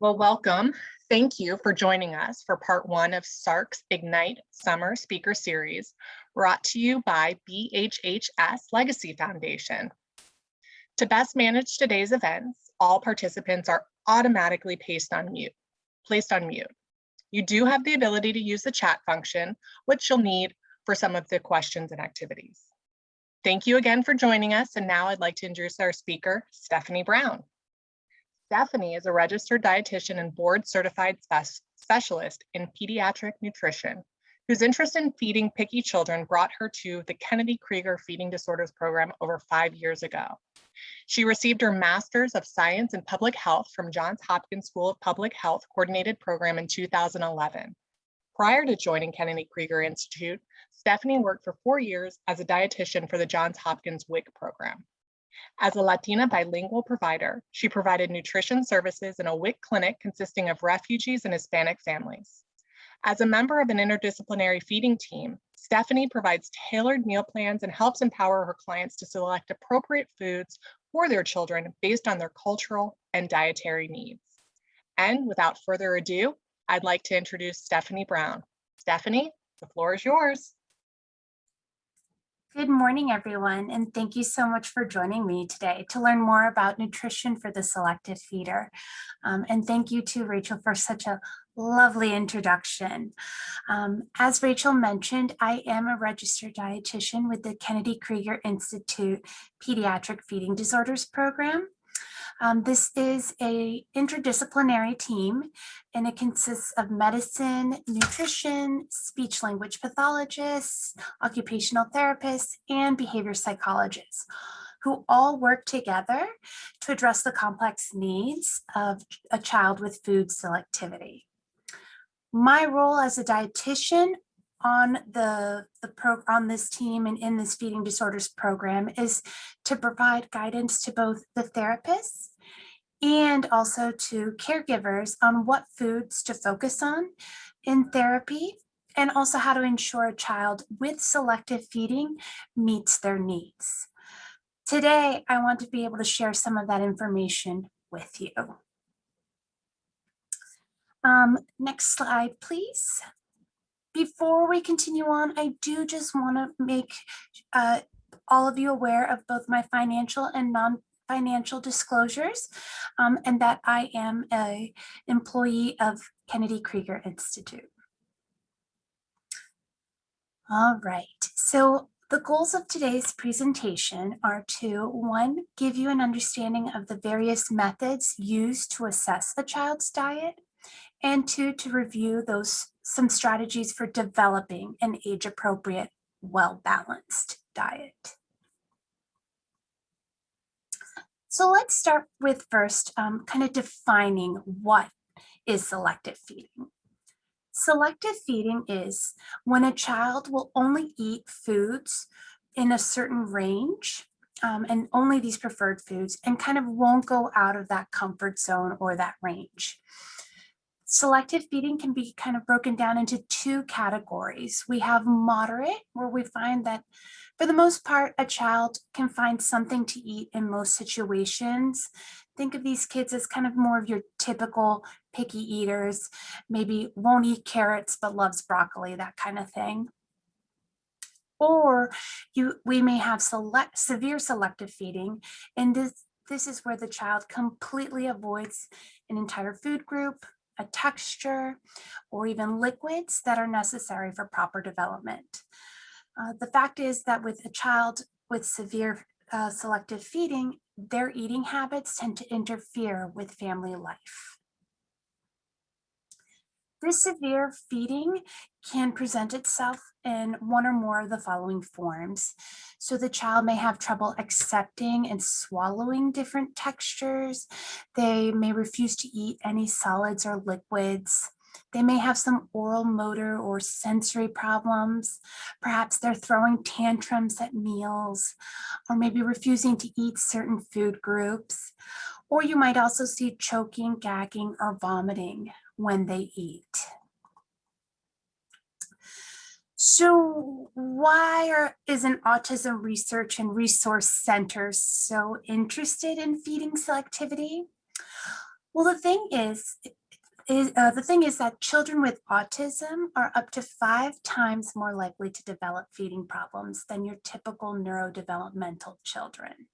Well, welcome. Thank you for joining us for part one of SARC's Ignite Summer Speaker Series, brought to you by BHHS Legacy Foundation. To best manage today's events, all participants are automatically placed on mute. You do have the ability to use the chat function, which you'll need for some of the questions and activities. Thank you again for joining us, and now I'd like to introduce our speaker, Stephanie Brown. Stephanie is a registered dietitian and board-certified specialist in pediatric nutrition, whose interest in feeding picky children brought her to the Kennedy Krieger Feeding Disorders Program over 5 years ago. She received her Master's of Science in Public Health from Johns Hopkins School of Public Health Coordinated Program in 2011. Prior to joining Kennedy Krieger Institute, Stephanie worked for 4 years as a dietitian for the Johns Hopkins WIC program. As a Latina bilingual provider, she provided nutrition services in a WIC clinic consisting of refugees and Hispanic families. As a member of an interdisciplinary feeding team, Stephanie provides tailored meal plans and helps empower her clients to select appropriate foods for their children based on their cultural and dietary needs. And without further ado, I'd like to introduce Stephanie Brown. Stephanie, the floor is yours. Good morning, everyone, and thank you so much for joining me today to learn more about nutrition for the selective feeder. And thank you to Rachel for such a lovely introduction. As Rachel mentioned, I am a registered dietitian with the Kennedy Krieger Institute Pediatric Feeding Disorders Program. This is an interdisciplinary team, and it consists of medicine, nutrition, speech-language pathologists, occupational therapists, and behavior psychologists, who all work together to address the complex needs of a child with food selectivity. My role as a dietitian on this team and in this feeding disorders program is to provide guidance to both the therapists and also to caregivers on what foods to focus on in therapy, and also how to ensure a child with selective feeding meets their needs. Today, I want to be able to share some of that information with you. Next slide, please. Before we continue on, I do just want to make all of you aware of both my financial and non-financial disclosures, and that I am an employee of Kennedy Krieger Institute. All right, so the goals of today's presentation are to, one, give you an understanding of the various methods used to assess a child's diet, and two, to review some strategies for developing an age-appropriate, well-balanced diet. So let's start with first kind of defining what is selective feeding. Selective feeding is when a child will only eat foods in a certain range, and only these preferred foods, and kind of won't go out of that comfort zone or that range. Selective feeding can be kind of broken down into two categories. We have moderate, where we find that for the most part, a child can find something to eat in most situations. Think of these kids as kind of more of your typical picky eaters, maybe won't eat carrots but loves broccoli, that kind of thing. Or we may have severe selective feeding, and this is where the child completely avoids an entire food group, a texture, or even liquids that are necessary for proper development. The fact is that with a child with severe selective feeding, their eating habits tend to interfere with family life. This severe feeding can present itself in one or more of the following forms. So the child may have trouble accepting and swallowing different textures. They may refuse to eat any solids or liquids. They may have some oral motor or sensory problems. Perhaps they're throwing tantrums at meals, or maybe refusing to eat certain food groups. Or you might also see choking, gagging, or vomiting when they eat. So why isn't autism research and resource centers so interested in feeding selectivity? Well, the thing is that children with autism are up to 5 times more likely to develop feeding problems than your typical neurodevelopmental children.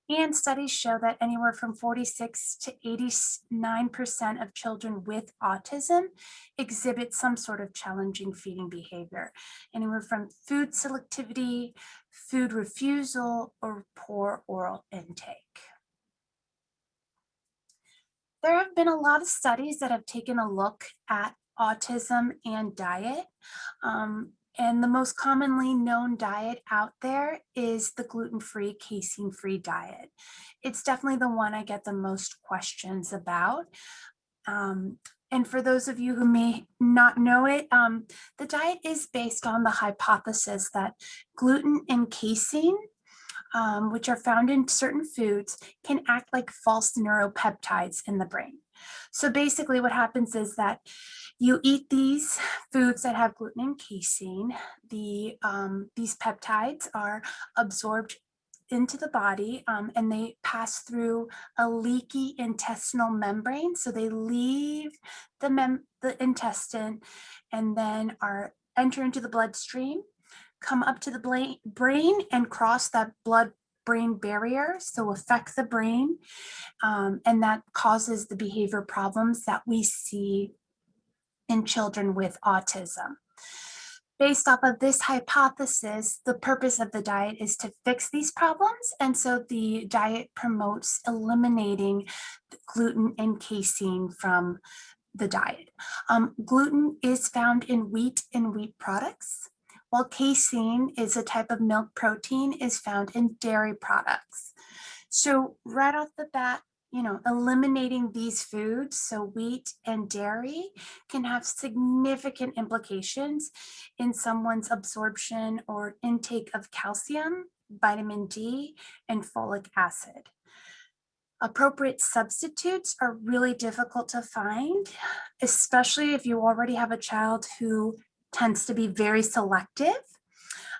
And studies show that anywhere from 46 to 89% of children with autism exhibit some sort of challenging feeding behavior, anywhere from food selectivity, food refusal, or poor oral intake. There have been a lot of studies that have taken a look at autism and diet. And the most commonly known diet out there is the gluten-free, casein-free diet. It's definitely the one I get the most questions about. And for those of you who may not know it, the diet is based on the hypothesis that gluten and casein, which are found in certain foods, can act like false neuropeptides in the brain. So basically what happens is that you eat these foods that have gluten and casein, these peptides are absorbed into the body, and they pass through a leaky intestinal membrane. So they leave the intestine and then enter into the bloodstream, come up to the brain and cross that blood-brain barrier, so affect the brain, and that causes the behavior problems that we see in children with autism. Based off of this hypothesis, the purpose of the diet is to fix these problems, and so the diet promotes eliminating the gluten and casein from the diet. Gluten is found in wheat and wheat products, while casein is a type of milk protein is found in dairy products. So right off the bat, eliminating these foods, so wheat and dairy, can have significant implications in someone's absorption or intake of calcium, vitamin D, and folic acid. Appropriate substitutes are really difficult to find, especially if you already have a child who tends to be very selective.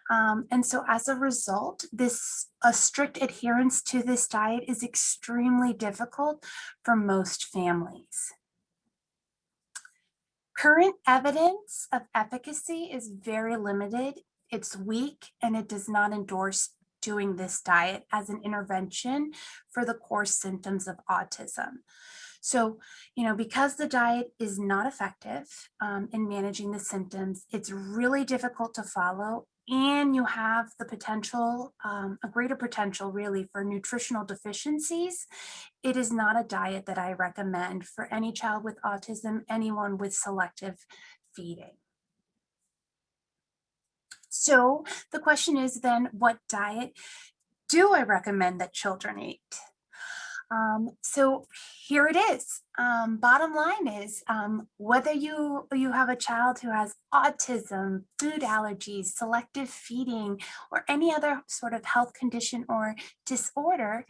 And so as a result, a strict adherence to this diet is extremely difficult for most families. Current evidence of efficacy is very limited. It's weak, and it does not endorse doing this diet as an intervention for the core symptoms of autism. So, because the diet is not effective in managing the symptoms, it's really difficult to follow, and you have the potential, a greater potential really, for nutritional deficiencies. It is not a diet that I recommend for any child with autism, anyone with selective feeding. So the question is then, what diet do I recommend that children eat? So here it is. Bottom line is, whether you have a child who has autism, food allergies, selective feeding, or any other sort of health condition or disorder,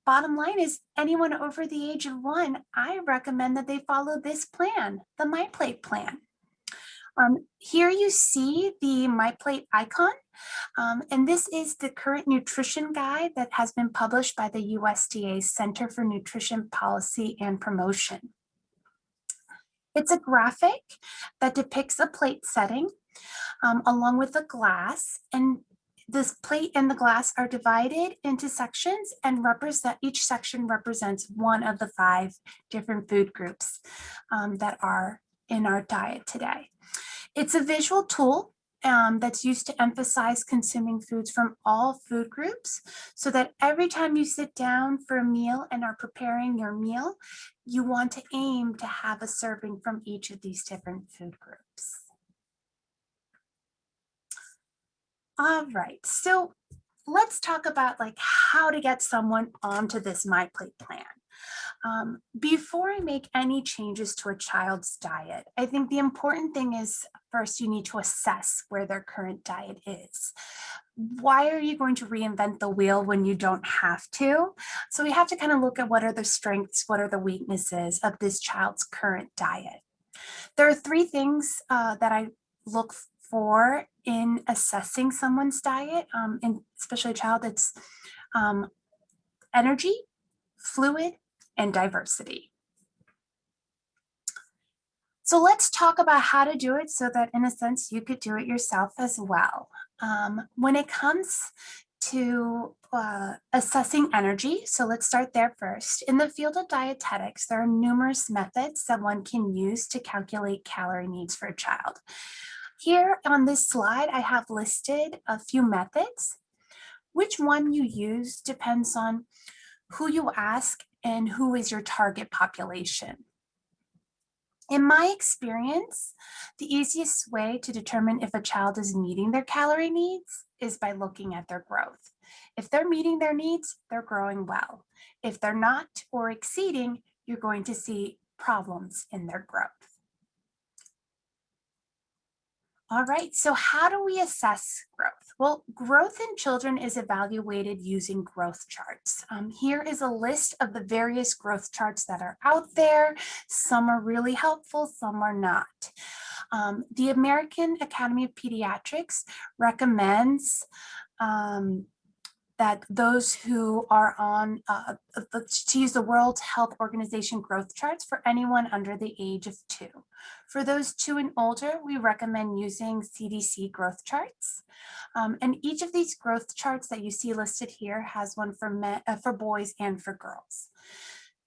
bottom line is anyone over the age of 1, I recommend that they follow this plan, the MyPlate plan. Here you see the MyPlate icon, and this is the current nutrition guide that has been published by the USDA Center for Nutrition Policy and Promotion. It's a graphic that depicts a plate setting along with a glass, and this plate and the glass are divided into sections, and each section represents one of the 5 different food groups that are in our diet today. It's a visual tool that's used to emphasize consuming foods from all food groups, so that every time you sit down for a meal and are preparing your meal, you want to aim to have a serving from each of these different food groups. All right, so let's talk about how to get someone onto this MyPlate plan. Before I make any changes to a child's diet, I think the important thing is, first, you need to assess where their current diet is. Why are you going to reinvent the wheel when you don't have to? So we have to kind of look at what are the strengths, what are the weaknesses of this child's current diet. There are 3 things that I look for in assessing someone's diet, and especially a child. It's energy, fluid, and diversity. So let's talk about how to do it so that in a sense you could do it yourself as well. When it comes to assessing energy, so let's start there first. In the field of dietetics, there are numerous methods that one can use to calculate calorie needs for a child. Here on this slide, I have listed a few methods. Which one you use depends on who you ask and who is your target population. In my experience, the easiest way to determine if a child is meeting their calorie needs is by looking at their growth. If they're meeting their needs, they're growing well. If they're not or exceeding, you're going to see problems in their growth. All right, so how do we assess growth? Well, growth in children is evaluated using growth charts. Here is a list of the various growth charts that are out there. Some are really helpful, some are not. The American Academy of Pediatrics recommends that those who are on, to use the World Health Organization growth charts for anyone under the age of 2. For those 2 and older, we recommend using CDC growth charts. And each of these growth charts that you see listed here has one for boys and for girls.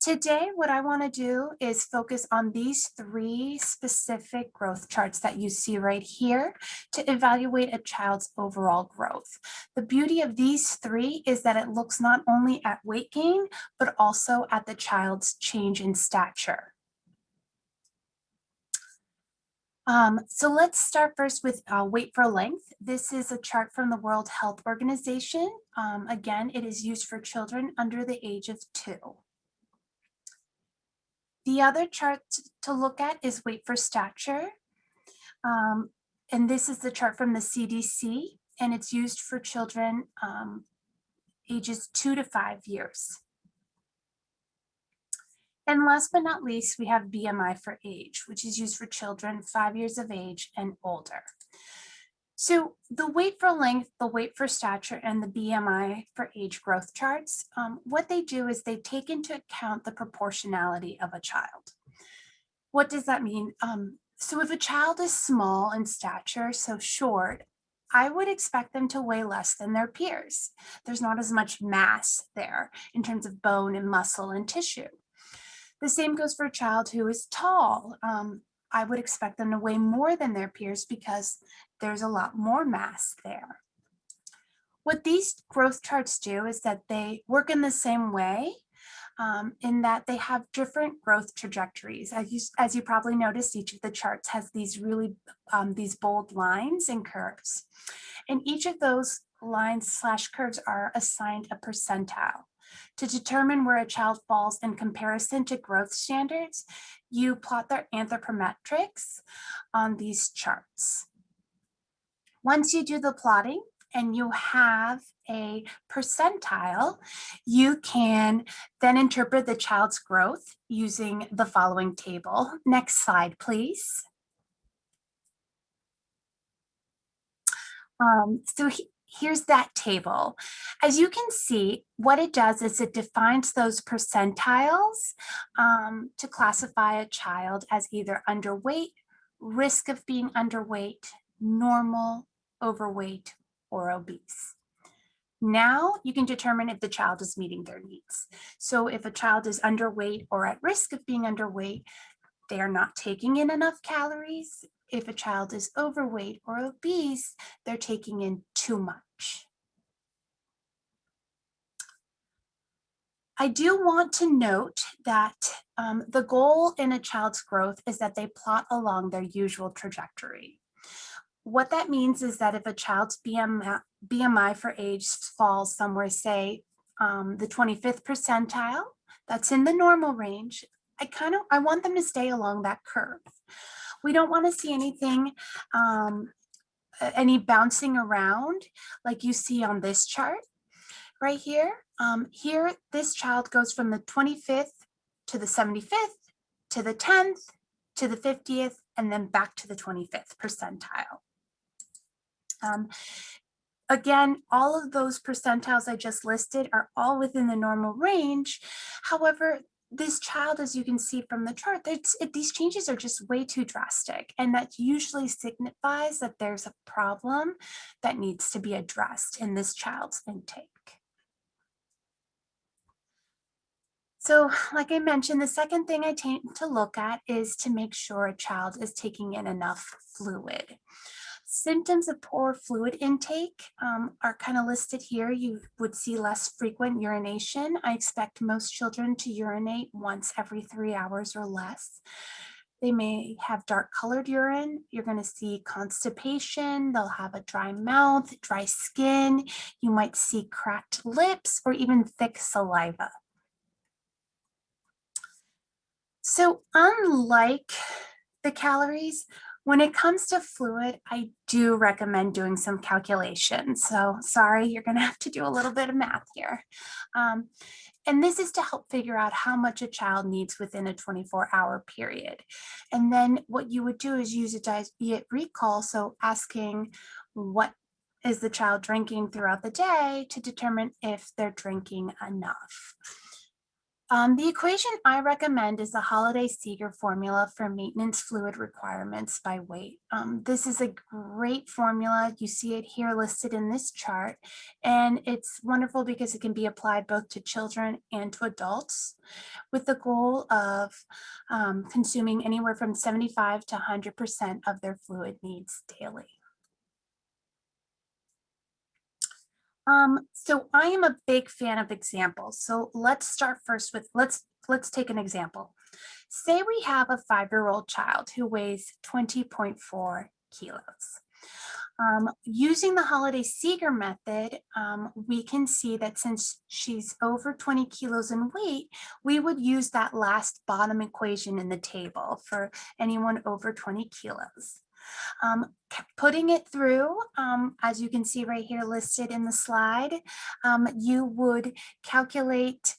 Today, what I want to do is focus on these 3 specific growth charts that you see right here to evaluate a child's overall growth. The beauty of these 3 is that it looks not only at weight gain, but also at the child's change in stature. So let's start first with weight for length. This is a chart from the World Health Organization. Again, it is used for children under the age of 2. The other chart to look at is weight for stature. And this is the chart from the CDC, and it's used for children ages 2 to 5 years. And last but not least, we have BMI for age, which is used for children 5 years of age and older. So the weight for length, the weight for stature, and the BMI for age growth charts, what they do is they take into account the proportionality of a child. What does that mean? So if a child is small in stature, so short, I would expect them to weigh less than their peers. There's not as much mass there in terms of bone and muscle and tissue. The same goes for a child who is tall. I would expect them to weigh more than their peers because there's a lot more mass there. What these growth charts do is that they work in the same way in that they have different growth trajectories. As you probably noticed, each of the charts has these really, these bold lines and curves. And each of those lines / curves are assigned a percentile. To determine where a child falls in comparison to growth standards, you plot their anthropometrics on these charts. Once you do the plotting and you have a percentile, you can then interpret the child's growth using the following table. Next slide, please. Here's that table. As you can see, what it does is it defines those percentiles to classify a child as either underweight, risk of being underweight, normal, overweight, or obese. Now you can determine if the child is meeting their needs. So if a child is underweight or at risk of being underweight, they are not taking in enough calories. If a child is overweight or obese, they're taking in too much. I do want to note that the goal in a child's growth is that they plot along their usual trajectory. What that means is that if a child's BMI for age falls somewhere, say the 25th percentile, that's in the normal range, I want them to stay along that curve. We don't want to see anything, any bouncing around like you see on this chart right here. Here, this child goes from the 25th to the 75th to the 10th to the 50th and then back to the 25th percentile. Again, all of those percentiles I just listed are all within the normal range. However, this child, as you can see from the chart, these changes are just way too drastic. And that usually signifies that there's a problem that needs to be addressed in this child's intake. So like I mentioned, the second thing I tend to look at is to make sure a child is taking in enough fluid. Symptoms of poor fluid intake are kind of listed here. You would see less frequent urination. I expect most children to urinate once every 3 hours or less. They may have dark colored urine. You're going to see constipation. They'll have a dry mouth, dry skin. You might see cracked lips or even thick saliva. So unlike the calories, when it comes to fluid, I do recommend doing some calculations. So sorry, you're going to have to do a little bit of math here. And this is to help figure out how much a child needs within a 24-hour period. And then what you would do is use a diet recall, so asking what is the child drinking throughout the day to determine if they're drinking enough. The equation I recommend is the Holiday-Seeger formula for maintenance fluid requirements by weight. This is a great formula. You see it here listed in this chart, and it's wonderful because it can be applied both to children and to adults with the goal of consuming anywhere from 75 to 100% of their fluid needs daily. So I am a big fan of examples. So let's start first with, let's take an example. Say we have a 5-year-old child who weighs 20.4 kilos. Using the Holiday-Seeger method, we can see that since she's over 20 kilos in weight, we would use that last bottom equation in the table for anyone over 20 kilos. Putting it through, as you can see right here listed in the slide, you would calculate,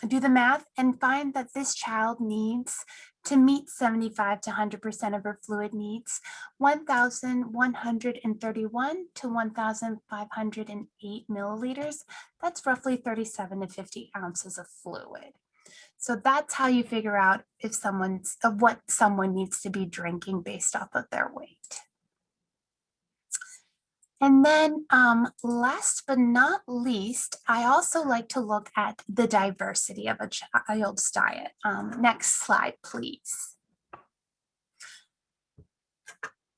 do the math and find that this child needs to meet 75 to 100% of her fluid needs, 1,131 to 1,508 milliliters. That's roughly 37 to 50 ounces of fluid. So that's how you figure out if what someone needs to be drinking based off of their weight. And then last but not least, I also like to look at the diversity of a child's diet. Next slide, please.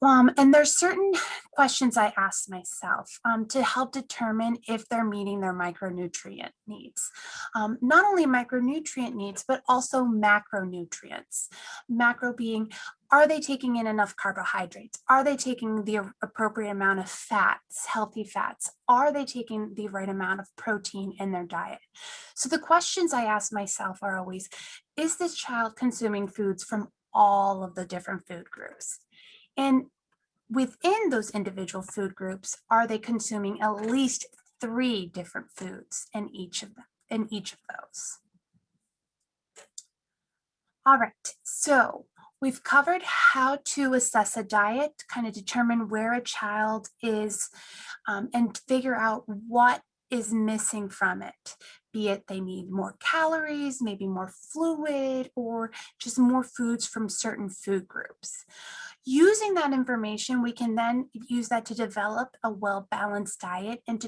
And there's certain questions I ask myself to help determine if they're meeting their micronutrient needs. Not only micronutrient needs, but also macronutrients. Macro being, are they taking in enough carbohydrates? Are they taking the appropriate amount of fats, healthy fats? Are they taking the right amount of protein in their diet? So the questions I ask myself are always, is this child consuming foods from all of the different food groups? And within those individual food groups, are they consuming at least 3 different foods in each of those? All right, so we've covered how to assess a diet, kind of determine where a child is, and figure out what is missing from it, be it they need more calories, maybe more fluid, or just more foods from certain food groups. Using that information, we can then use that to develop a well-balanced diet and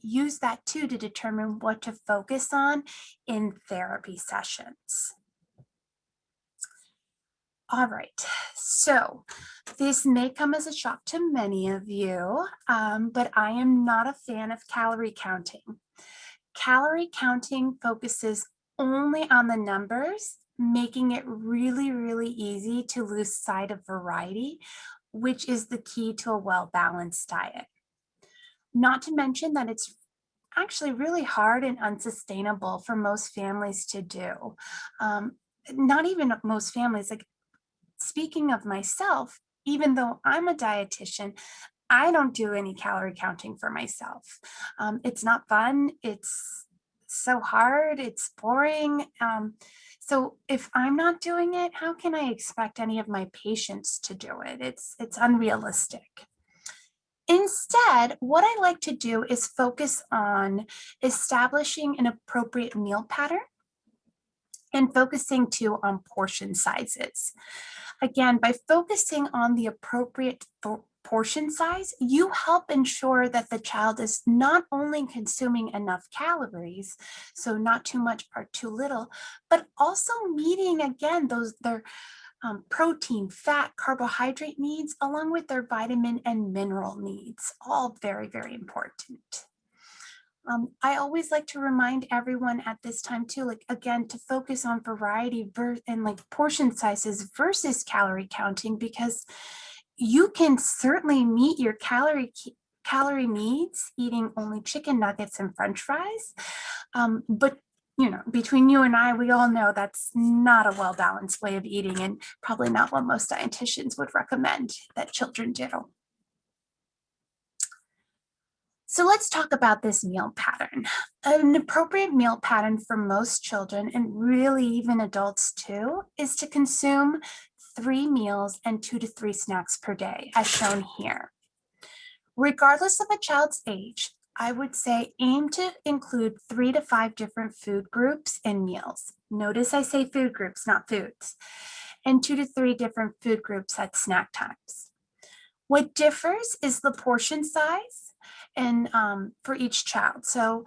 use that too to determine what to focus on in therapy sessions. All right, so this may come as a shock to many of you, but I am not a fan of calorie counting. Calorie counting focuses only on the numbers, making it really, really easy to lose sight of variety, which is the key to a well-balanced diet. Not to mention that it's actually really hard and unsustainable for most families to do. Not even most families, like speaking of myself, even though I'm a dietitian, I don't do any calorie counting for myself. It's not fun. It's so hard. It's boring. So if I'm not doing it, how can I expect any of my patients to do it? It's unrealistic. Instead, what I like to do is focus on establishing an appropriate meal pattern and focusing too on portion sizes. Again, by focusing on the appropriate portion size, you help ensure that the child is not only consuming enough calories, so not too much or too little, but also meeting again their protein, fat, carbohydrate needs, along with their vitamin and mineral needs, all very, very important. I always like to remind everyone at this time too, like again, to focus on variety and like portion sizes versus calorie counting, because you can certainly meet your calorie needs eating only chicken nuggets and French fries. But between you and I, we all know that's not a well-balanced way of eating, and probably not what most dietitians would recommend that children do. So let's talk about this meal pattern. An appropriate meal pattern for most children, and really even adults too, is to consume 3 meals and 2 to 3 snacks per day, as shown here. Regardless of a child's age, I would say aim to include 3 to 5 different food groups in meals. Notice I say food groups, not foods, and 2 to 3 different food groups at snack times. What differs is the portion size and for each child. So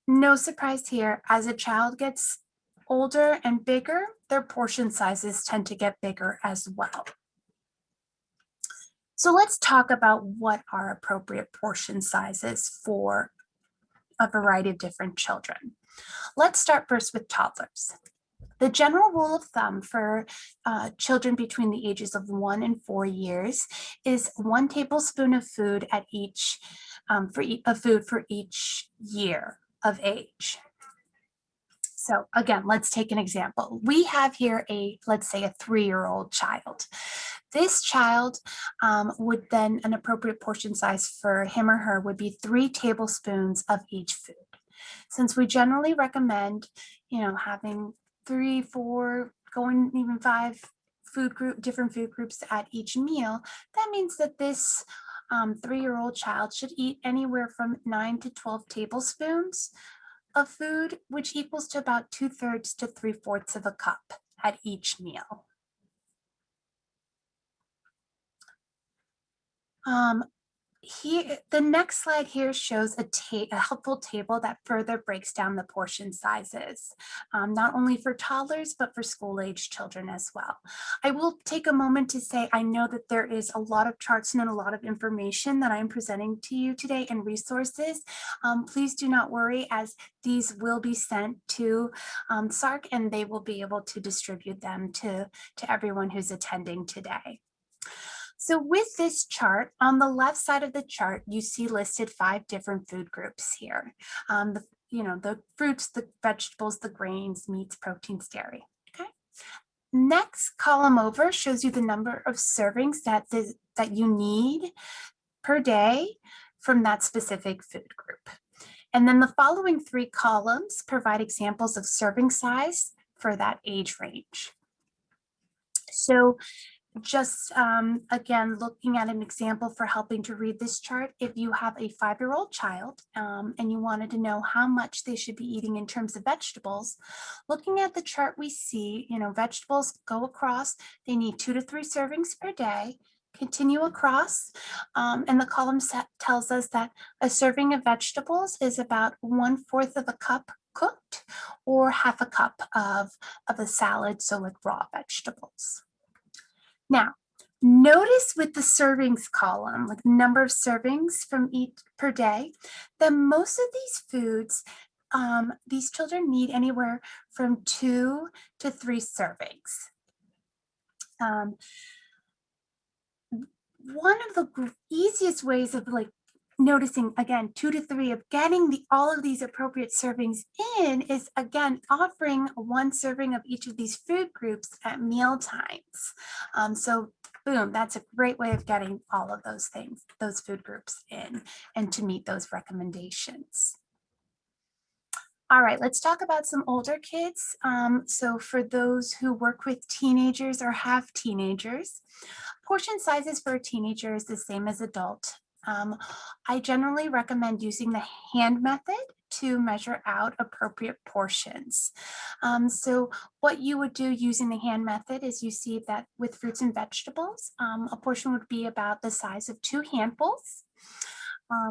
no surprise here, as a child gets older and bigger, their portion sizes tend to get bigger as well. So let's talk about what are appropriate portion sizes for a variety of different children. Let's start first with toddlers. The general rule of thumb for children between the ages of 1 and 4 years is 1 tablespoon of food at each for each year of age. So again, let's take an example. We have here let's say a 3-year-old child. This child would then, an appropriate portion size for him or her would be 3 tablespoons of each food. Since we generally recommend, having 3, 4, going even 5 different food groups at each meal, that means that this 3-year-old child should eat anywhere from 9 to 12 tablespoons of food, which equals to about 2/3 to 3/4 of a cup at each meal. Here, the next slide here shows a helpful table that further breaks down the portion sizes, not only for toddlers, but for school-age children as well. I will take a moment to say, I know that there is a lot of charts and a lot of information that I'm presenting to you today and resources. Please do not worry, as these will be sent to SARC, and they will be able to distribute them to everyone who's attending today. So with this chart, on the left side of the chart, you see listed 5 different food groups here. The fruits, the vegetables, the grains, meats, proteins, dairy. Okay. Next column over shows you the number of servings that you need per day from that specific food group. And then the following 3 columns provide examples of serving size for that age range. So just again, looking at an example for helping to read this chart, if you have a 5-year-old child and you wanted to know how much they should be eating in terms of vegetables, looking at the chart, we see, vegetables go across, they need 2 to 3 servings per day, continue across, and the column set tells us that a serving of vegetables is about 1/4 of a cup cooked, or 1/2 a cup of a salad, so like raw vegetables. Now, notice with the servings column, like number of servings from each per day, that most of these foods, these children need anywhere from 2 to 3 servings. One of the easiest ways of noticing, again, 2 to 3 of getting all of these appropriate servings in is, again, offering 1 serving of each of these food groups at meal times. So boom, that's a great way of getting all of those things, those food groups in, and to meet those recommendations. All right, let's talk about some older kids. So for those who work with teenagers or have teenagers, portion sizes for a teenager is the same as adult. I generally recommend using the hand method to measure out appropriate portions. So what you would do using the hand method is you see that with fruits and vegetables, a portion would be about the size of 2 handfuls.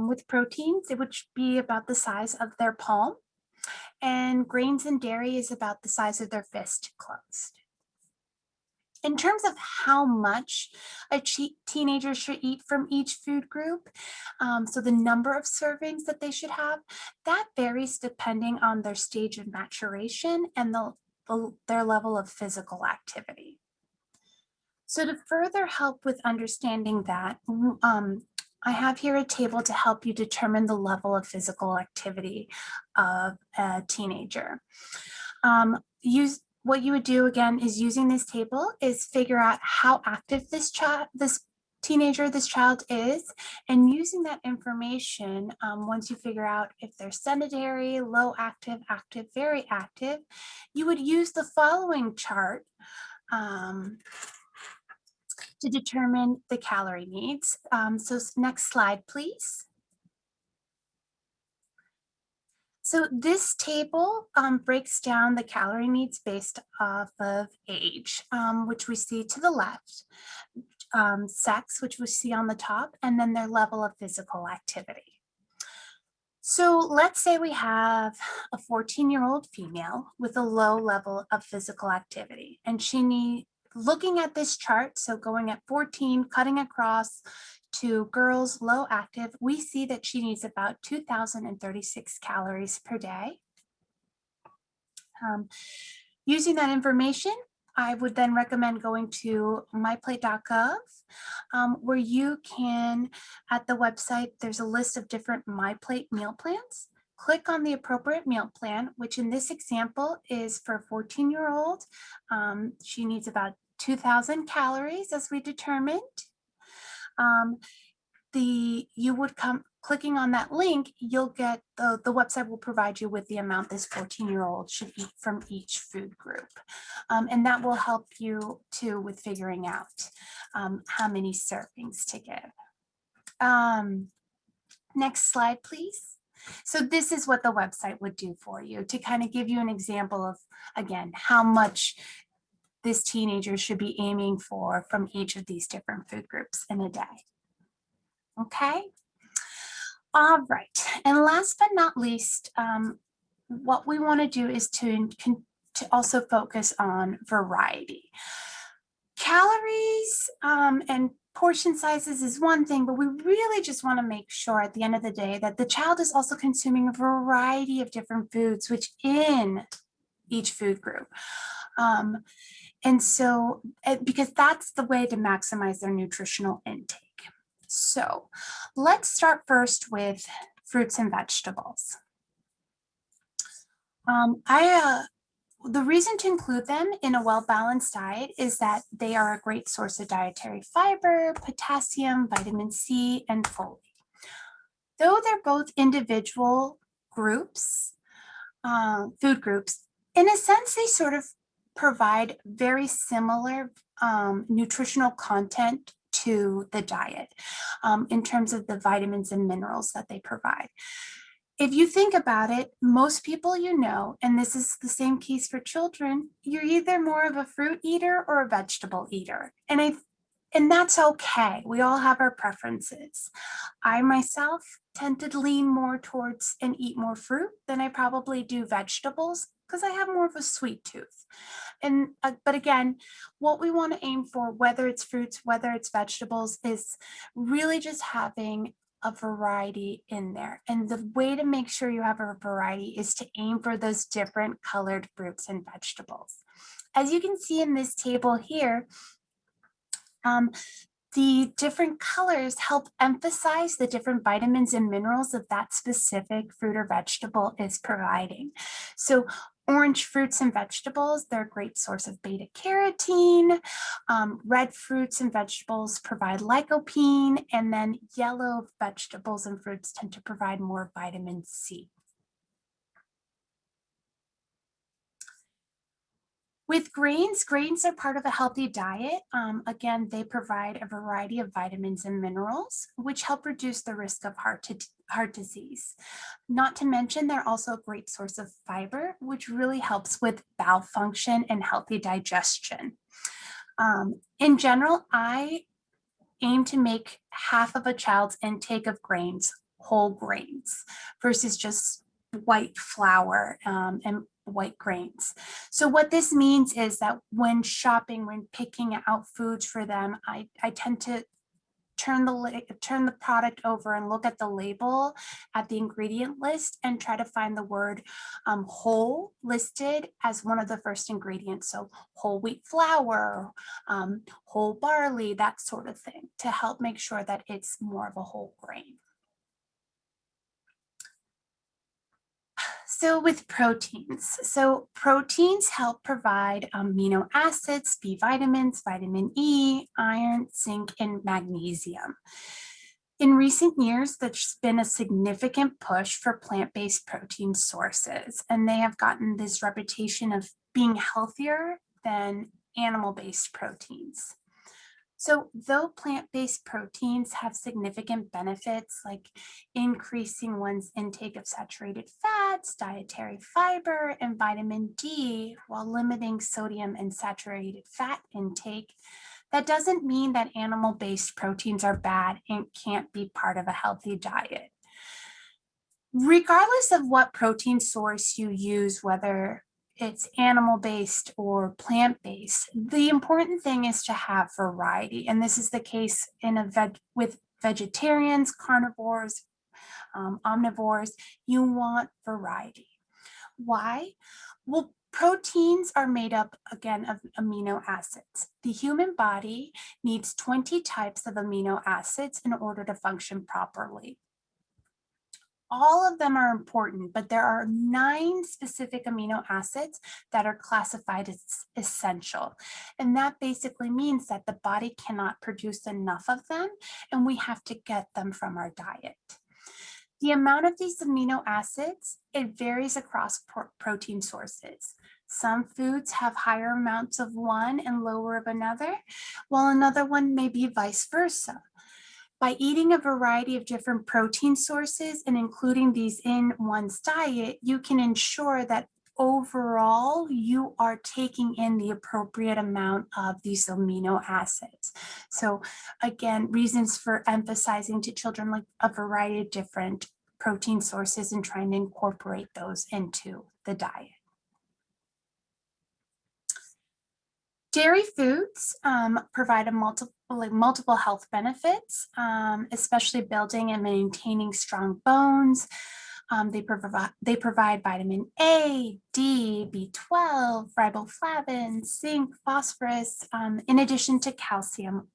With proteins, it would be about the size of their palm. And grains and dairy is about the size of their fist closed. In terms of how much a teenager should eat from each food group, so the number of servings that they should have, that varies depending on their stage of maturation and their level of physical activity. So to further help with understanding that, I have here a table to help you determine the level of physical activity of a teenager. What you would do again is using this table is figure out how active this child is, and using that information, once you figure out if they're sedentary, low active, active, very active, you would use the following chart to determine the calorie needs. So next slide, please. So this table breaks down the calorie needs based off of age, which we see to the left, sex, which we see on the top, and then their level of physical activity. So let's say we have a 14-year-old female with a low level of physical activity, and looking at this chart, so going at 14, cutting across to girls low active, we see that she needs about 2,036 calories per day. Using that information, I would then recommend going to myplate.gov, where you can, at the website, there's a list of different MyPlate meal plans. Click on the appropriate meal plan, which in this example is for a 14-year-old. She needs about 2,000 calories, as we determined. Clicking on that link, you'll get the website will provide you with the amount this 14-year-old should eat from each food group. And that will help you too with figuring out how many servings to give. Next slide, please. So this is what the website would do for you to kind of give you an example of, again, how much this teenager should be aiming for from each of these different food groups in a day. Okay. All right. And last but not least, what we want to do is to also focus on variety. Calories and portion sizes is one thing, but we really just want to make sure at the end of the day that the child is also consuming a variety of different foods within each food group. And so, because that's the way to maximize their nutritional intake. So let's start first with fruits and vegetables. The reason to include them in a well-balanced diet is that they are a great source of dietary fiber, potassium, vitamin C, and folate. Though they're both individual groups, food groups, in a sense, they sort of provide very similar nutritional content to the diet in terms of the vitamins and minerals that they provide. If you think about it, most people you know, and this is the same case for children, you're either more of a fruit eater or a vegetable eater. And that's okay. We all have our preferences. I myself tend to lean more towards and eat more fruit than I probably do vegetables because I have more of a sweet tooth. But again, what we want to aim for, whether it's fruits, whether it's vegetables, is really just having a variety in there. And the way to make sure you have a variety is to aim for those different colored fruits and vegetables. As you can see in this table here, the different colors help emphasize the different vitamins and minerals that specific fruit or vegetable is providing. So orange fruits and vegetables, they're a great source of beta carotene. Red fruits and vegetables provide lycopene, and then yellow vegetables and fruits tend to provide more vitamin C. With grains are part of a healthy diet. Again, they provide a variety of vitamins and minerals, which help reduce the risk of heart heart disease. Not to mention, they're also a great source of fiber, which really helps with bowel function and healthy digestion. In general, I aim to make half of a child's intake of grains whole grains versus just white flour and white grains. So what this means is that when shopping, when picking out foods for them, I tend to turn the product over and look at the label, at the ingredient list, and try to find the word whole listed as one of the first ingredients. So whole wheat flour, whole barley, that sort of thing, to help make sure that it's more of a whole grain. So with proteins, proteins help provide amino acids, B vitamins, vitamin E, iron, zinc, and magnesium. In recent years, there's been a significant push for plant-based protein sources, and they have gotten this reputation of being healthier than animal-based proteins. So though plant-based proteins have significant benefits like increasing one's intake of saturated fats, dietary fiber, and vitamin D while limiting sodium and saturated fat intake, that doesn't mean that animal-based proteins are bad and can't be part of a healthy diet. Regardless of what protein source you use, whether it's animal-based or plant-based, the important thing is to have variety. And this is the case with vegetarians, carnivores, omnivores. You want variety. Why? Well, proteins are made up, again, of amino acids. The human body needs 20 types of amino acids in order to function properly. All of them are important, but there are 9 specific amino acids that are classified as essential. And that basically means that the body cannot produce enough of them, and we have to get them from our diet. The amount of these amino acids, it varies across protein sources. Some foods have higher amounts of one and lower of another, while another one may be vice versa. By eating a variety of different protein sources and including these in one's diet, you can ensure that overall you are taking in the appropriate amount of these amino acids. So again, reasons for emphasizing to children like a variety of different protein sources and trying to incorporate those into the diet. Dairy foods provide multiple health benefits, especially building and maintaining strong bones. They provide vitamin A, D, B12, riboflavin, zinc, phosphorus, in addition to calcium,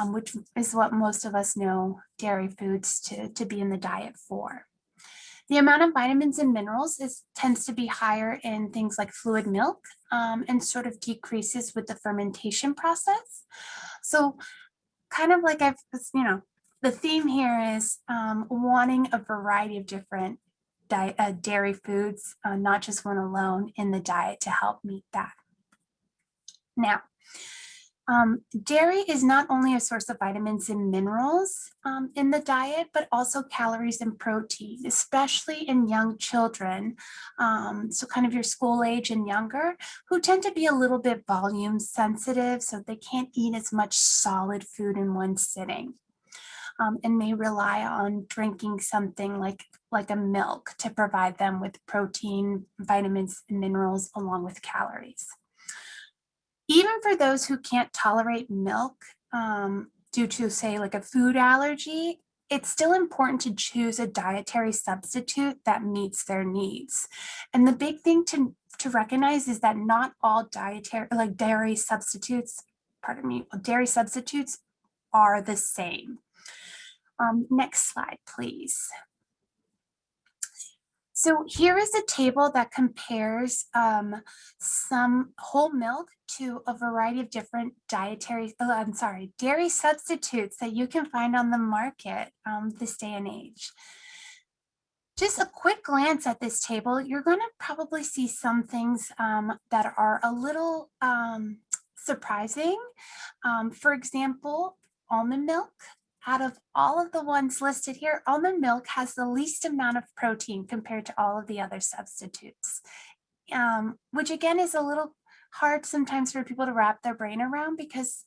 which is what most of us know dairy foods to be in the diet for. The amount of vitamins and minerals tends to be higher in things like fluid milk and sort of decreases with the fermentation process. So kind of like the theme here is wanting a variety of different dairy foods, not just one alone in the diet to help meet that. Now, dairy is not only a source of vitamins and minerals in the diet, but also calories and protein, especially in young children. So kind of your school age and younger, who tend to be a little bit volume sensitive, so they can't eat as much solid food in one sitting. And may rely on drinking something like a milk to provide them with protein, vitamins, and minerals along with calories. Even for those who can't tolerate milk due to, say, like a food allergy, it's still important to choose a dietary substitute that meets their needs. And the big thing to recognize is that not all dairy substitutes are the same. Next slide, please. So here is a table that compares some whole milk to a variety of different dairy substitutes that you can find on the market this day and age. Just a quick glance at this table, you're going to probably see some things that are a little surprising. For example, almond milk out of all of the ones listed here, almond milk has the least amount of protein compared to all of the other substitutes, which again is a little hard sometimes for people to wrap their brain around because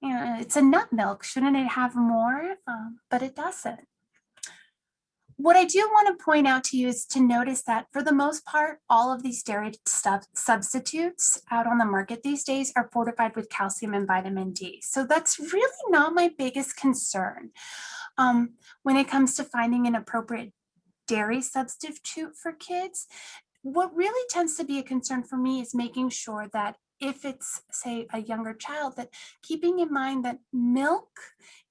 it's a nut milk. Shouldn't it have more? But it doesn't. What I do want to point out to you is to notice that for the most part, all of these dairy substitutes out on the market these days are fortified with calcium and vitamin D. So that's really not my biggest concern when it comes to finding an appropriate dairy substitute for kids. What really tends to be a concern for me is making sure that if it's, say, a younger child, that keeping in mind that milk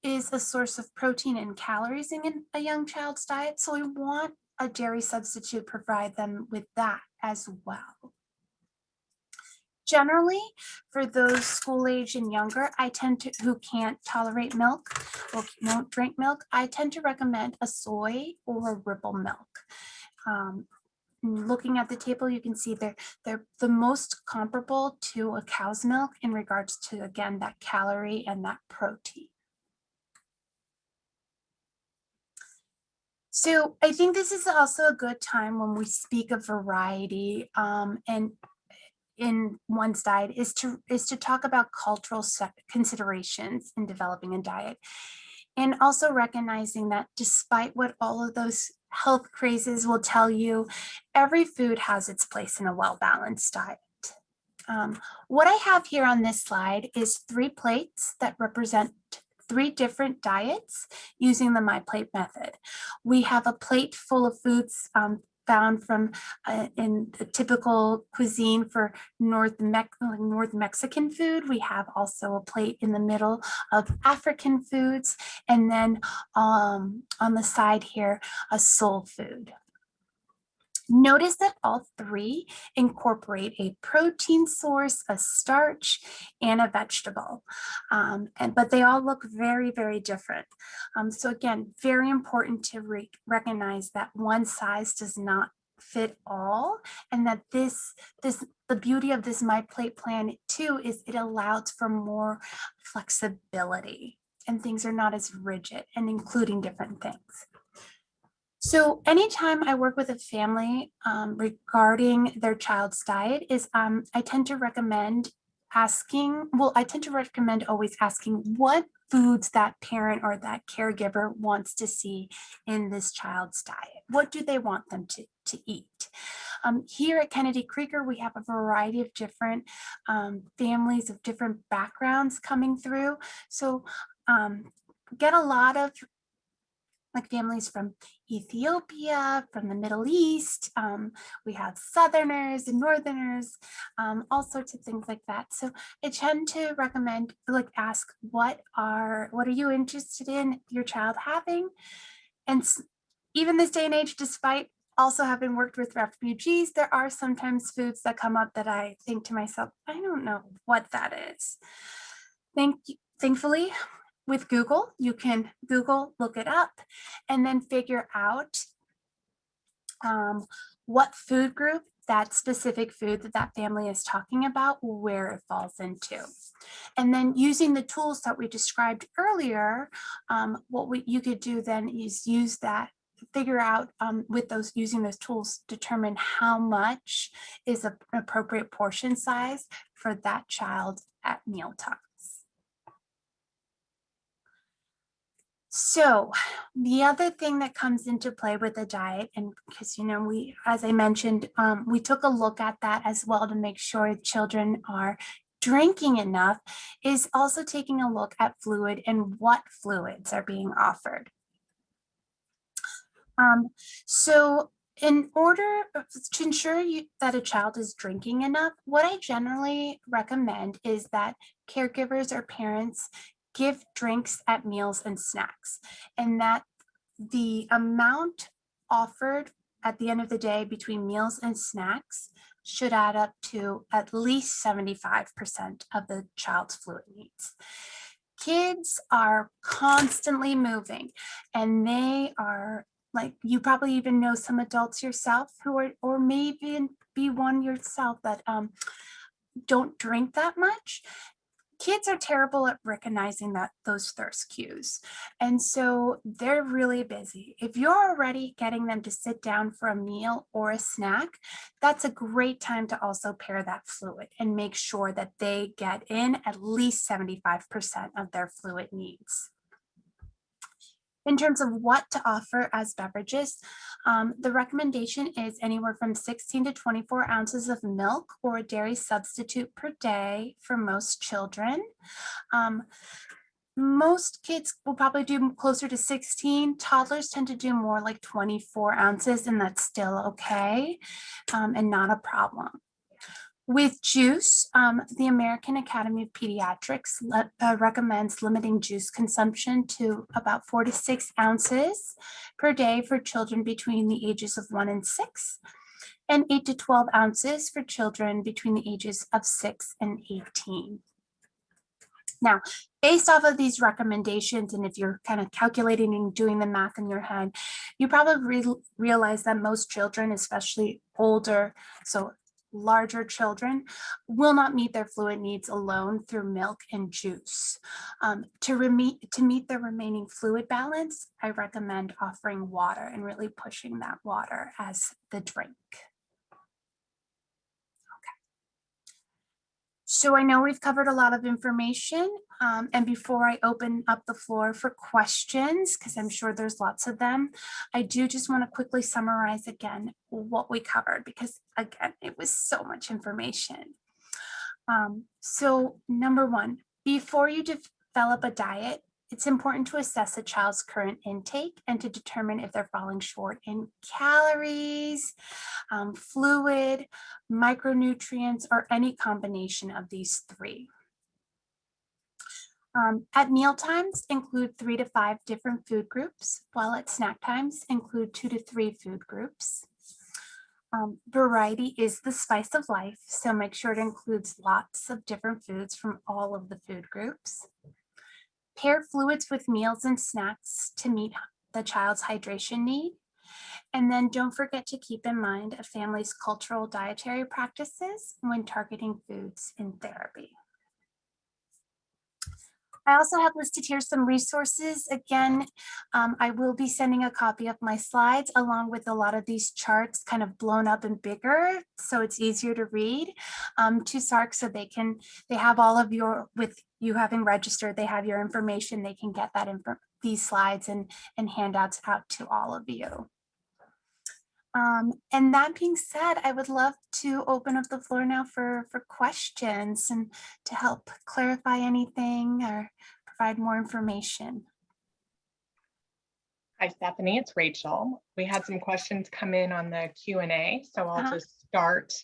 is a source of protein and calories in a young child's diet. So we want a dairy substitute to provide them with that as well. Generally, for those school age and younger, who can't tolerate milk or won't drink milk, I tend to recommend a soy or a ripple milk. Looking at the table, you can see they're the most comparable to a cow's milk in regards to, again, that calorie and that protein. So I think this is also a good time when we speak of variety and in one's diet is to talk about cultural considerations in developing a diet. And also recognizing that despite what all of those health crazes will tell you, every food has its place in a well-balanced diet. What I have here on this slide is 3 plates that represent 3 different diets using the My Plate method. We have a plate full of foods found from in the typical cuisine for North Mexican food. We have also a plate in the middle of African foods, and then on the side here, a soul food. Notice that all 3 incorporate a protein source, a starch, and a vegetable, but they all look very, very different. So again, very important to recognize that one size does not fit all, and that the beauty of this My Plate plan too is it allows for more flexibility, and things are not as rigid, and including different things. So anytime I work with a family regarding their child's diet I tend to recommend always asking what foods that parent or that caregiver wants to see in this child's diet. What do they want them to eat? Here at Kennedy Krieger, we have a variety of different families of different backgrounds coming through. So get a lot of families from Ethiopia, from the Middle East. We have Southerners and Northerners, all sorts of things like that. So I tend to recommend, ask what are you interested in your child having? And even this day and age, despite also having worked with refugees, there are sometimes foods that come up that I think to myself, I don't know what that is. Thankfully, with Google, you can look it up, and then figure out what food group that specific food that family is talking about, where it falls into. And then using the tools that we described earlier, you could do then is use that, figure out using those tools, determine how much is an appropriate portion size for that child at mealtime. So the other thing that comes into play with the diet, and because, as I mentioned, we took a look at that as well to make sure children are drinking enough, is also taking a look at fluid and what fluids are being offered. So in order to ensure that a child is drinking enough, what I generally recommend is that caregivers or parents give drinks at meals and snacks, and that the amount offered at the end of the day between meals and snacks should add up to at least 75% of the child's fluid needs. Kids are constantly moving, and they are, you probably even know some adults yourself who are, or maybe be one yourself that don't drink that much. kids are terrible at recognizing those thirst cues. And so they're really busy. If you're already getting them to sit down for a meal or a snack, that's a great time to also pair that fluid and make sure that they get in at least 75% of their fluid needs. In terms of what to offer as beverages, the recommendation is anywhere from 16 to 24 ounces of milk or a dairy substitute per day for most children. Most kids will probably do closer to 16. Toddlers tend to do more like 24 ounces, and that's still okay and not a problem. With juice, the American Academy of Pediatrics recommends limiting juice consumption to about 4 to 6 ounces per day for children between the ages of 1 and 6, and 8 to 12 ounces for children between the ages of 6 and 18. Now, based off of these recommendations, and if you're kind of calculating and doing the math in your head, you probably realize that most children, especially older, so larger children, will not meet their fluid needs alone through milk and juice. To meet the remaining fluid balance, I recommend offering water and really pushing that water as the drink. So I know we've covered a lot of information, and before I open up the floor for questions, because I'm sure there's lots of them, I do just want to quickly summarize again what we covered, because again, it was so much information. So number one, before you develop a diet, it's important to assess a child's current intake and to determine if they're falling short in calories, fluid, micronutrients, or any combination of these three. At meal times, include 3 to 5 different food groups, while at snack times, include 2 to 3 food groups. Variety is the spice of life, so make sure it includes lots of different foods from all of the food groups. Pair fluids with meals and snacks to meet the child's hydration need. And then don't forget to keep in mind a family's cultural dietary practices when targeting foods in therapy. I also have listed here some resources. Again, I will be sending a copy of my slides along with a lot of these charts kind of blown up and bigger, so it's easier to read to SARC, so they have all of your, with you having registered, they have your information, they can get that these slides and handouts out to all of you. And that being said, I would love to open up the floor now for questions and to help clarify anything or provide more information. Hi, Stephanie, it's Rachel. We had some questions come in on the Q&A, so I'll just start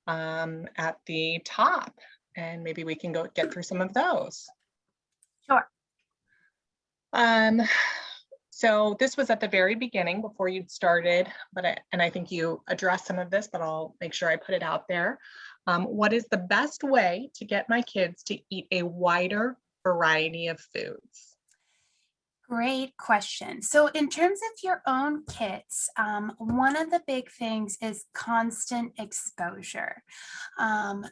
at the top and maybe we can get through some of those. Sure. So this was at the very beginning before you'd started, and I think you addressed some of this, but I'll make sure I put it out there. What is the best way to get my kids to eat a wider variety of foods? Great question. So in terms of your own kids, one of the big things is constant exposure. And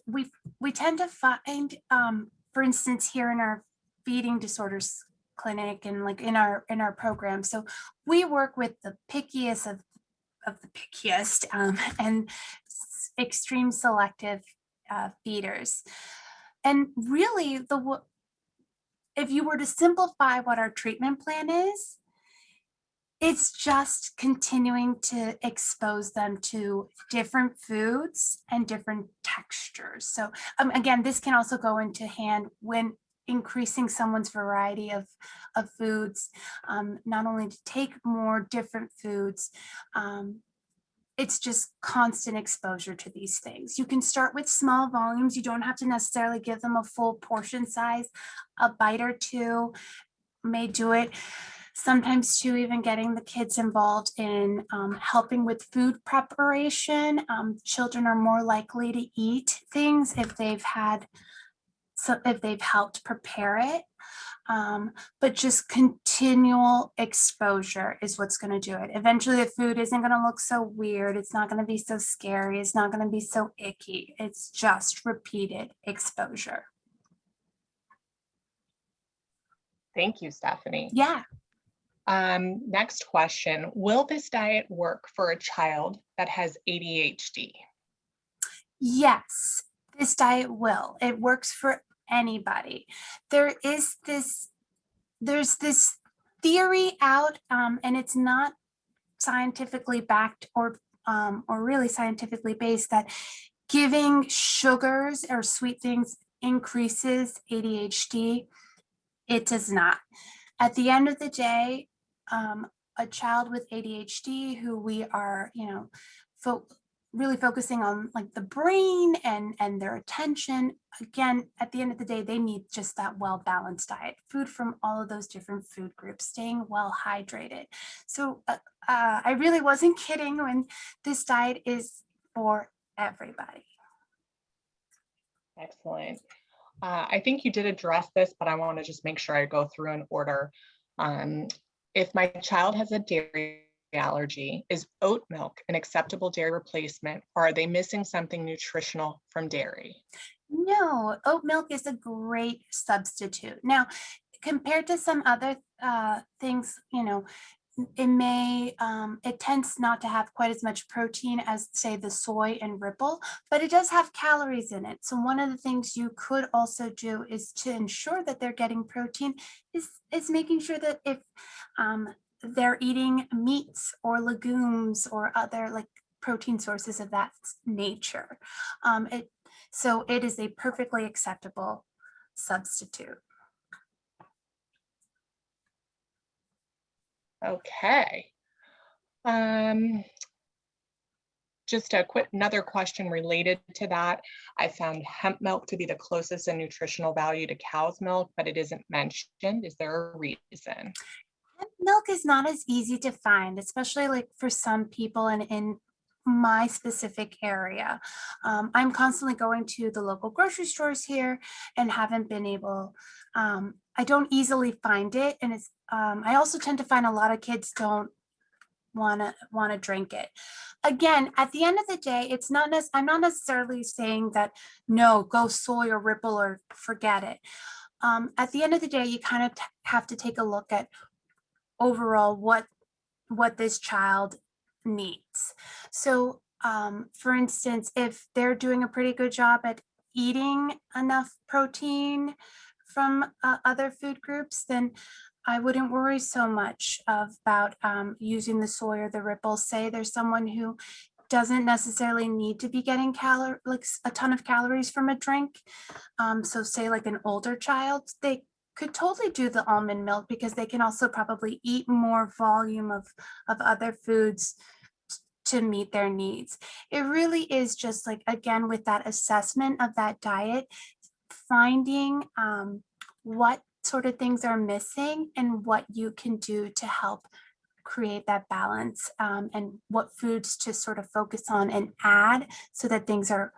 we tend to find, for instance, here in our feeding disorders clinic and like in our program, so we work with the pickiest of the pickiest and extreme selective feeders. And really, if you were to simplify what our treatment plan is, it's just continuing to expose them to different foods and different textures. So again, this can also go into hand when increasing someone's variety of foods, not only to take more different foods, it's just constant exposure to these things. You can start with small volumes. You don't have to necessarily give them a full portion size. A bite or two may do it. Sometimes too, even getting the kids involved in helping with food preparation. Children are more likely to eat things if they've had so if they've helped prepare it. But just continual exposure is what's going to do it. Eventually the food isn't going to look so weird. It's not going to be so scary. It's not going to be so icky. It's just repeated exposure. Thank you, Stephanie. Yeah. Next question. Will this diet work for a child that has ADHD? Yes, this diet will. It works for anybody. There's this theory out, and it's not scientifically backed or really scientifically based, that giving sugars or sweet things increases ADHD. It does not. At the end of the day, a child with ADHD who we are, really focusing on like the brain and their attention, again, at the end of the day, they need just that well-balanced diet, food from all of those different food groups, staying well hydrated. So I really wasn't kidding when this diet is for everybody. Excellent. I think you did address this, but I want to just make sure I go through in order. If my child has a dairy allergy, is oat milk an acceptable dairy replacement, or are they missing something nutritional from dairy? No, oat milk is a great substitute. Now, compared to some other things, it tends not to have quite as much protein as, say, the soy and ripple, but it does have calories in it. So one of the things you could also do is to ensure that they're getting protein is making sure that if they're eating meats or legumes or other like protein sources of that nature. So it is a perfectly acceptable substitute. Okay. Just a quick another question related to that. I found hemp milk to be the closest in nutritional value to cow's milk, but it isn't mentioned. Is there a reason? Milk is not as easy to find, especially like for some people and in my specific area. I'm constantly going to the local grocery stores here and haven't been able, I don't easily find it. And it's, I also tend to find a lot of kids don't want to drink it. Again, at the end of the day, it's not I'm not necessarily saying that no, go soy or ripple or forget it. At the end of the day, you kind of have to take a look at overall what this child needs. So for instance, if they're doing a pretty good job at eating enough protein from other food groups, then I wouldn't worry so much about using the soy or the ripple. Say there's someone who doesn't necessarily need to be getting like a ton of calories from a drink. So say like an older child, they could totally do the almond milk because they can also probably eat more volume of other foods to meet their needs. It really is just like, again, with that assessment of that diet, finding what sort of things are missing and what you can do to help create that balance, and what foods to sort of focus on and add so that things are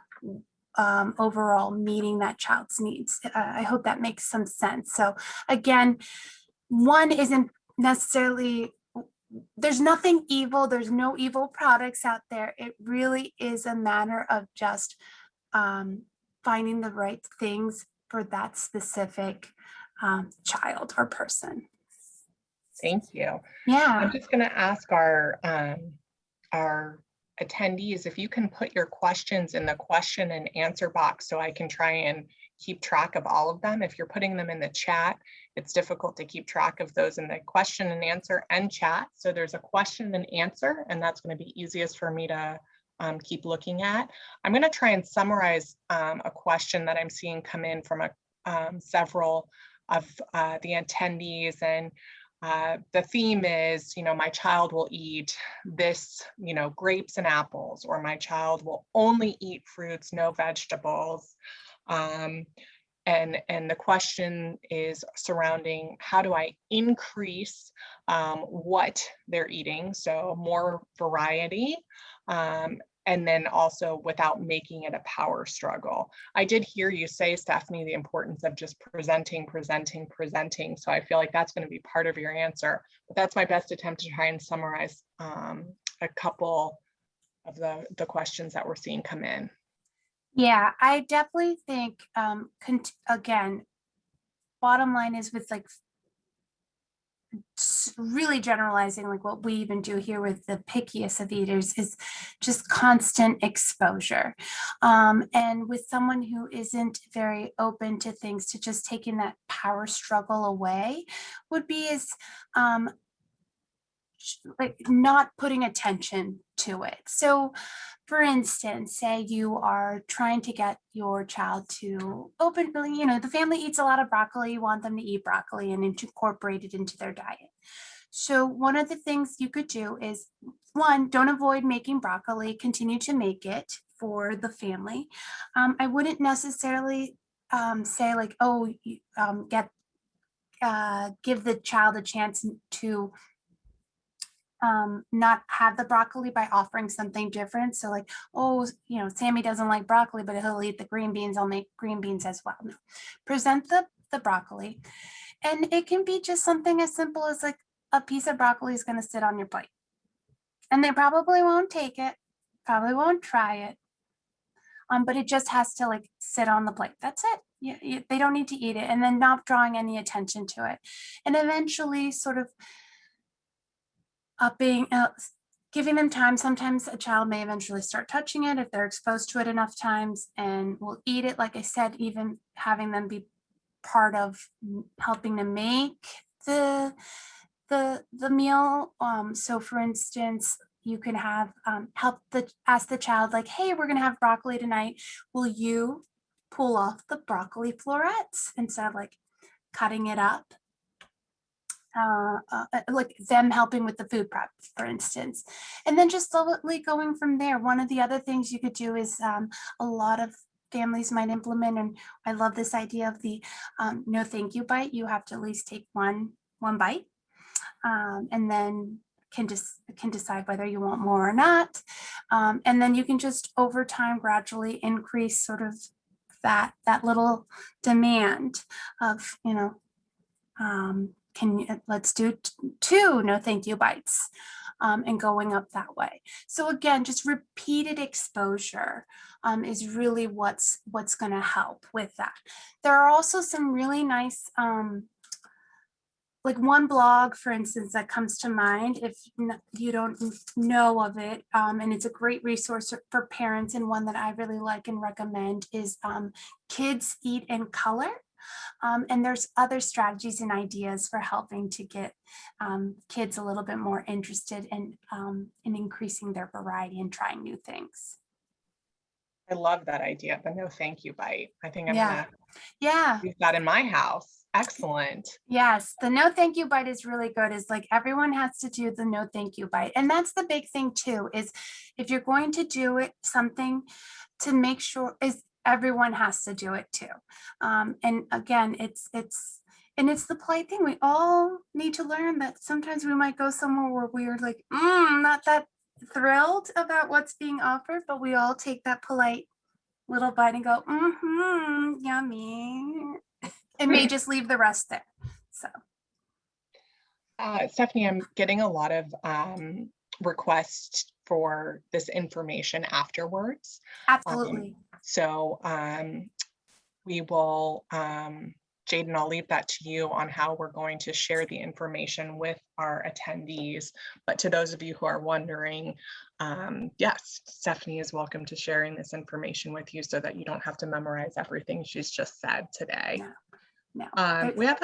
overall meeting that child's needs. I hope that makes some sense. So again, one isn't necessarily, there's nothing evil, there's no evil products out there. It really is a matter of just finding the right things for that specific child or person. Thank you. Yeah. I'm just going to ask our attendees if you can put your questions in the question and answer box so I can try and keep track of all of them. If you're putting them in the chat, it's difficult to keep track of those in the question and answer and chat. So there's a question and answer, and that's going to be easiest for me to keep looking at. I'm going to try and summarize a question that I'm seeing come in from several of the attendees, and the theme is, my child will eat this, grapes and apples, or my child will only eat fruits, no vegetables. And the question is surrounding how do I increase what they're eating, so more variety, and then also without making it a power struggle. I did hear you say, Stephanie, the importance of just presenting. So I feel like that's going to be part of your answer, but that's my best attempt to try and summarize a couple of the questions that we're seeing come in. Yeah, I definitely think, again, bottom line is with like really generalizing, like what we even do here with the pickiest of eaters, is just constant exposure. And with someone who isn't very open to things, to just taking that power struggle away would be as like not putting attention to it. So for instance, say you are trying to get your child to open, the family eats a lot of broccoli, you want them to eat broccoli and incorporate it into their diet. So one of the things you could do is, one, don't avoid making broccoli, continue to make it for the family. I wouldn't necessarily say like, oh, give the child a chance to not have the broccoli by offering something different. So like, oh, Sammy doesn't like broccoli, but he'll eat the green beans. I'll make green beans as well. No. Present the broccoli. And it can be just something as simple as like a piece of broccoli is going to sit on your plate. And they probably won't take it, probably won't try it. But it just has to like sit on the plate. That's it. They don't need to eat it, and then not drawing any attention to it. And eventually sort of giving them time. Sometimes a child may eventually start touching it if they're exposed to it enough times and will eat it. Like I said, even having them be part of helping to make the meal. So for instance, you can have ask the child like, hey, we're gonna have broccoli tonight. Will you pull off the broccoli florets instead of like cutting it up? Like them helping with the food prep, for instance, and then just slowly going from there. One of the other things you could do is a lot of families might implement, and I love this idea of the no thank you bite. You have to at least take one bite, and then can decide whether you want more or not, and then you can just over time gradually increase sort of that little demand of let's do two no thank you bites, and going up that way. So again, just repeated exposure is really what's going to help with that. There are also some really nice like one blog, for instance, that comes to mind if you don't know of it, and it's a great resource for parents, and one that I really like and recommend is Kids Eat in Color. And there's other strategies and ideas for helping to get kids a little bit more interested in increasing their variety and trying new things. I love that idea, the no thank you bite. I think I'm Yeah. gonna use that in my house. Excellent. Yes, the no thank you bite is really good. Is like everyone has to do the no thank you bite. And that's the big thing too, is if you're going to do it, something to make sure is everyone has to do it too. And again, it's the polite thing. We all need to learn that sometimes we might go somewhere where we're like, not that thrilled about what's being offered, but we all take that polite little bite and go, yummy. It may just leave the rest there. So. Stephanie, I'm getting a lot of requests for this information afterwards. Absolutely. So we will, Jaden, I'll leave that to you on how we're going to share the information with our attendees. But to those of you who are wondering, yes, Stephanie is welcome to sharing this information with you so that you don't have to memorize everything she's just said today. No. We have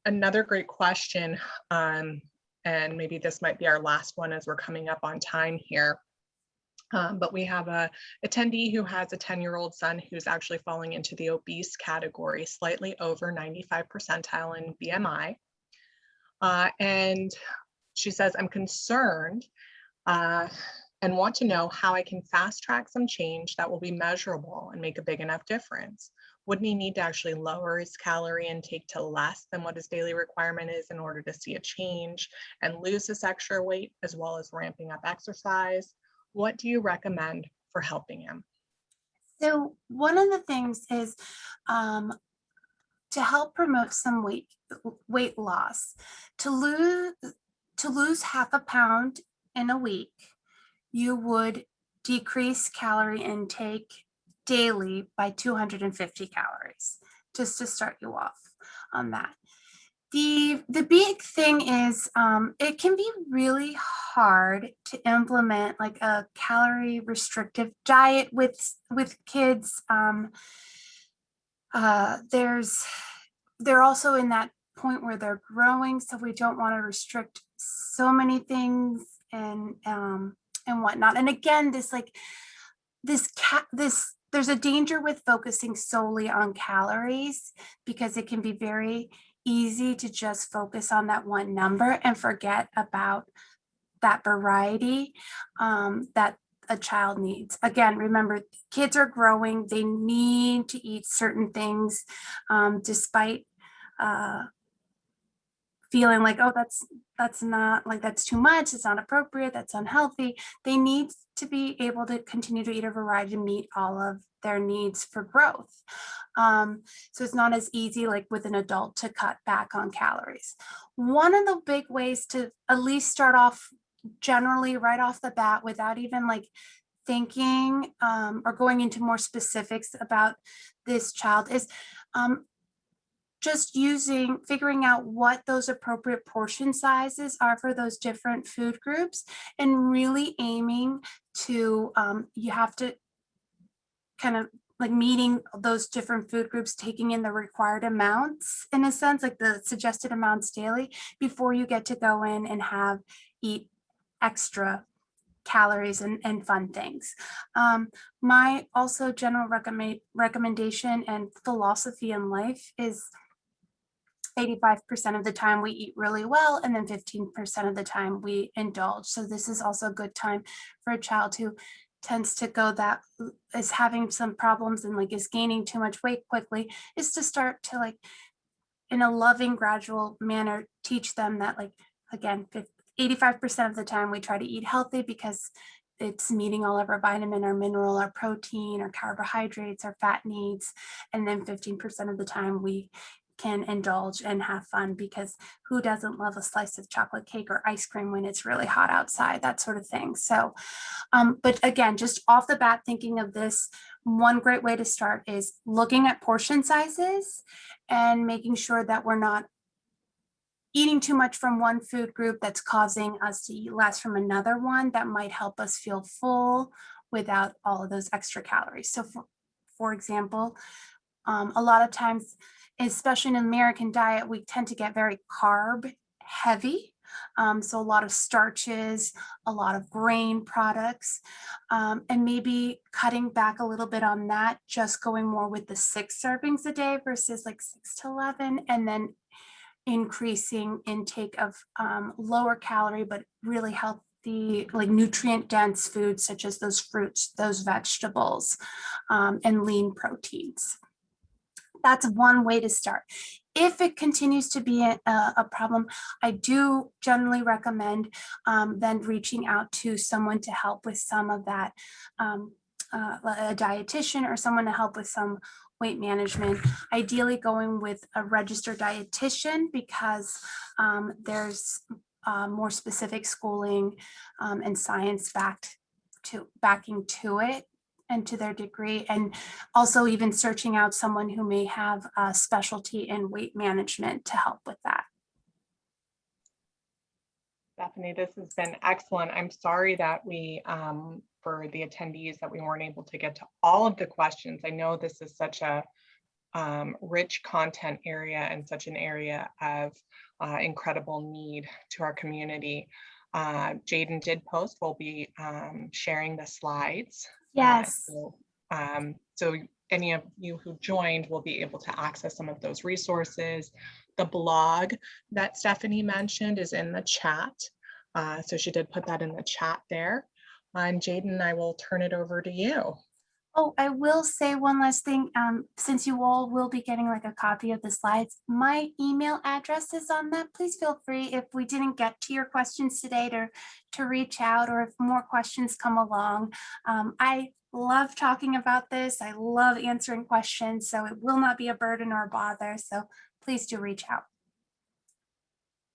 another great question, and maybe this might be our last one as we're coming up on time here. But we have a attendee who has a 10-year-old son who's actually falling into the obese category, slightly over 95 percentile in BMI. And she says, I'm concerned and want to know how I can fast track some change that will be measurable and make a big enough difference. Wouldn't he need to actually lower his calorie intake to less than what his daily requirement is in order to see a change and lose this extra weight, as well as ramping up exercise? What do you recommend for helping him? So one of the things is to help promote some weight loss. To lose half a pound in a week, you would decrease calorie intake daily by 250 calories, just to start you off on that. The big thing is it can be really hard to implement like a calorie restrictive diet with kids. They're also in that point where they're growing, so we don't want to restrict so many things and whatnot. And again, there's a danger with focusing solely on calories, because it can be very easy to just focus on that one number and forget about that variety that a child needs. Again, remember, kids are growing, they need to eat certain things despite feeling like, oh, that's not, like, that's too much, it's not appropriate, that's unhealthy. They need to be able to continue to eat a variety to meet all of their needs for growth. So it's not as easy like with an adult to cut back on calories. One of the big ways to at least start off generally right off the bat without even like thinking or going into more specifics about this child is just figuring out what those appropriate portion sizes are for those different food groups, and really aiming to, you have to kind of like meeting those different food groups, taking in the required amounts in a sense, like the suggested amounts daily, before you get to go in and eat extra calories and fun things. My also general recommendation and philosophy in life is 85% of the time we eat really well, and then 15% of the time we indulge. So this is also a good time for a child who tends to go that is having some problems and like is gaining too much weight quickly, is to start to like in a loving, gradual manner, teach them that, like, again, 85% of the time we try to eat healthy because it's meeting all of our vitamin, our mineral, our protein, our carbohydrates, our fat needs. And then 15% of the time we can indulge and have fun, because who doesn't love a slice of chocolate cake or ice cream when it's really hot outside, that sort of thing. So, but again, just off the bat, thinking of this, one great way to start is looking at portion sizes and making sure that we're not eating too much from one food group that's causing us to eat less from another one that might help us feel full without all of those extra calories. So for example, a lot of times, especially in an American diet, we tend to get very carb heavy. So a lot of starches, a lot of grain products, and maybe cutting back a little bit on that, just going more with the 6 servings a day versus like 6 to 11, and then increasing intake of lower calorie, but really healthy, like nutrient dense foods such as those fruits, those vegetables, and lean proteins. That's one way to start. If it continues to be a problem, I do generally recommend then reaching out to someone to help with some of that, a dietitian or someone to help with some weight management, ideally going with a registered dietitian, because there's more specific schooling and science backing to it and to their degree, and also even searching out someone who may have a specialty in weight management to help with that. Stephanie, this has been excellent. I'm sorry that we, for the attendees, that we weren't able to get to all of the questions. I know this is such a rich content area and such an area of incredible need to our community. Jaden did post, we'll be sharing the slides. Yes. So any of you who joined will be able to access some of those resources. The blog that Stephanie mentioned is in the chat. So she did put that in the chat there. And Jaden, I will turn it over to you. Oh, I will say one last thing. Since you all will be getting like a copy of the slides, my email address is on that. Please feel free if we didn't get to your questions today to reach out, or if more questions come along. I love talking about this. I love answering questions, so it will not be a burden or a bother. So please do reach out.